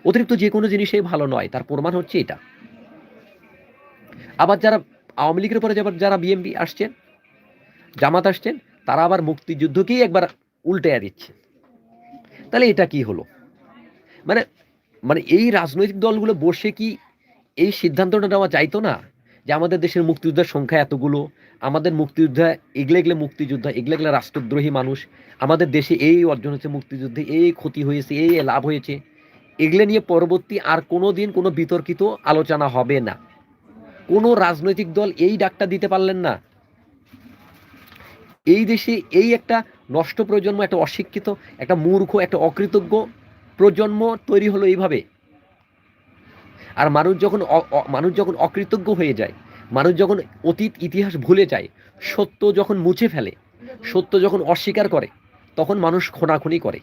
অতিরিক্ত যে কোনো জিনিসই ভালো নয়, তার প্রমাণ হচ্ছে এটা। আবার যারা আওয়ামী লীগের পরে যারা বিএনপি আসছেন, জামাত আসছেন, তারা আবার মুক্তিযুদ্ধকেই একবার উল্টাইয়া দিচ্ছে। তাহলে এটা কি হলো? মানে মানে এই রাজনৈতিক দলগুলো বসে কি এই সিদ্ধান্তটা নেওয়া যাইতো না? যে আমাদের দেশের মুক্তিযোদ্ধার সংখ্যা এতগুলো, আমাদের মুক্তিযোদ্ধা এগুলা মুক্তিযোদ্ধা, এগুলা রাষ্ট্রদ্রোহী মানুষ। আমাদের দেশে এই অর্জন হয়েছে মুক্তিযুদ্ধে, এই ক্ষতি হয়েছে, এই লাভ হয়েছে। এগুলা নিয়ে পরবর্তী আর কোনোদিন কোনো বিতর্কিত আলোচনা হবে না। কোনো রাজনৈতিক দল এই ডাকটা দিতে পারলেন না। এই দেশে এই একটা নষ্ট প্রজন্ম, একটা অশিক্ষিত, একটা মূর্খ, একটা অকৃতজ্ঞ প্রজন্ম তৈরি হলো এইভাবে। আর মানুষ যখন অকৃতজ্ঞ হয়ে যায়, মানুষ যখন অতীত ইতিহাস ভুলে যায়, সত্য যখন মুছে ফেলে, সত্য যখন অস্বীকার করে, তখন মানুষ খুনাখুনি করে।